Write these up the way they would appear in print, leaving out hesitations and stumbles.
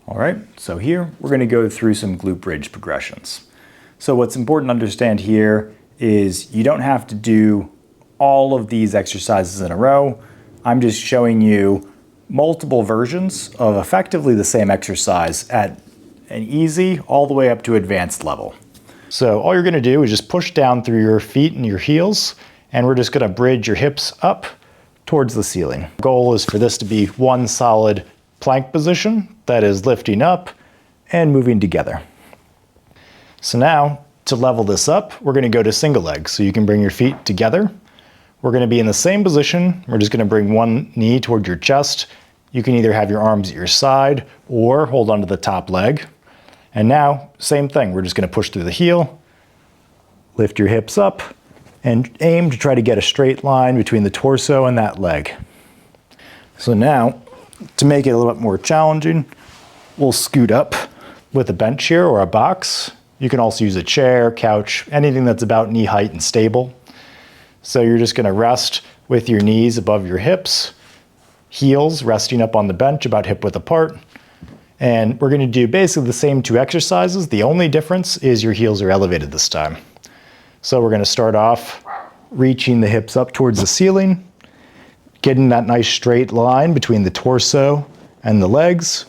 All right, so here we're going to go through some glute bridge progressions. So what's important to understand here is you don't have to do all of these exercises in a row. I'm just showing you multiple versions of effectively the same exercise at an easy all the way up to advanced level. So all you're going to do is just push down through your feet and your heels, and we're just going to bridge your hips up towards the ceiling. The goal is for this to be one solid plank position that is lifting up and moving together. So now to level this up, we're going to go to single leg. So you can bring your feet together. We're going to be in the same position. We're just going to bring one knee toward your chest. You can either have your arms at your side or hold onto the top leg. And now, same thing. We're just going to push through the heel, lift your hips up, and aim to try to get a straight line between the torso and that leg. So now, to make it a little bit more challenging, we'll scoot up with a bench here or a box. You can also use a chair, couch, anything that's about knee height and stable. So you're just going to rest with your knees above your hips, heels resting up on the bench about hip width apart. And we're going to do basically the same two exercises. The only difference is your heels are elevated this time. So we're going to start off reaching the hips up towards the ceiling, getting that nice straight line between the torso and the legs,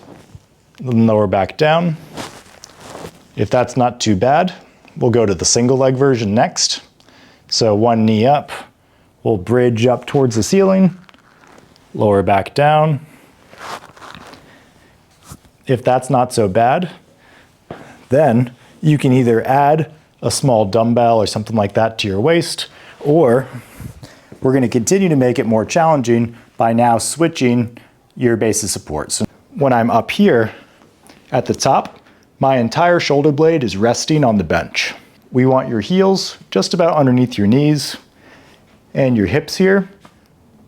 then lower back down. If that's not too bad, we'll go to the single leg version next. So one knee up, we'll bridge up towards the ceiling, lower back down. If that's not so bad, then you can either add a small dumbbell or something like that to your waist, or we're going to continue to make it more challenging by now switching your base of support. So when I'm up here at the top, my entire shoulder blade is resting on the bench. We want your heels just about underneath your knees and your hips here.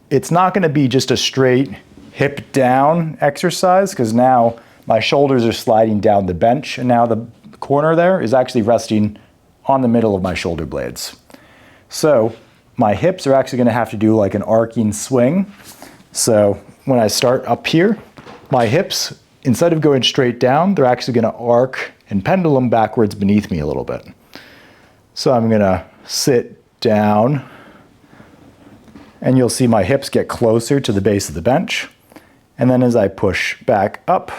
It's not going to be just a straight hip down exercise because now my shoulders are sliding down the bench and now the corner there is actually resting on the middle of my shoulder blades. So my hips are actually going to have to do like an arcing swing. So when I start up here, my hips, instead of going straight down, they're actually going to arc and pendulum backwards beneath me a little bit. So I'm going to sit down and you'll see my hips get closer to the base of the bench. And then as I push back up,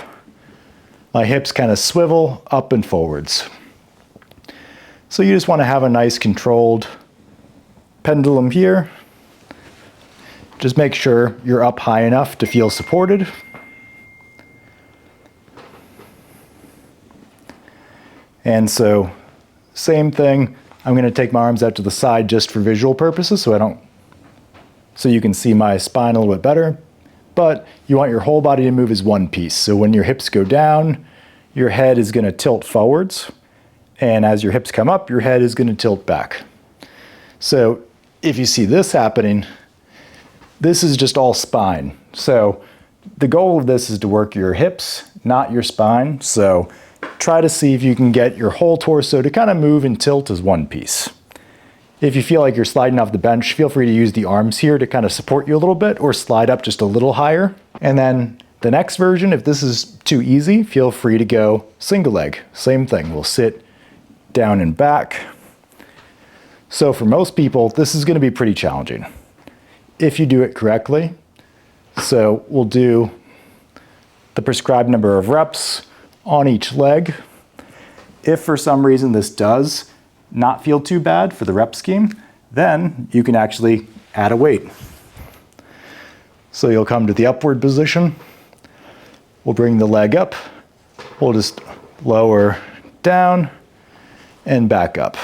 my hips kind of swivel up and forwards. So you just want to have a nice controlled pendulum here. Just make sure you're up high enough to feel supported. And so, same thing, I'm going to take my arms out to the side just for visual purposes so you can see my spine a little bit better. But you want your whole body to move as one piece. So when your hips go down, your head is going to tilt forwards. And as your hips come up, your head is going to tilt back. So if you see this happening, this is just all spine. So the goal of this is to work your hips, not your spine. So try to see if you can get your whole torso to kind of move and tilt as one piece. If you feel like you're sliding off the bench, feel free to use the arms here to kind of support you a little bit or slide up just a little higher. And then the next version, if this is too easy, feel free to go single leg. Same thing, we'll sit down and back. So for most people, this is going to be pretty challenging if you do it correctly. So we'll do the prescribed number of reps on each leg. If for some reason this does not feel too bad for the rep scheme, then you can actually add a weight. So you'll come to the upward position. We'll bring the leg up. We'll just lower down and back up.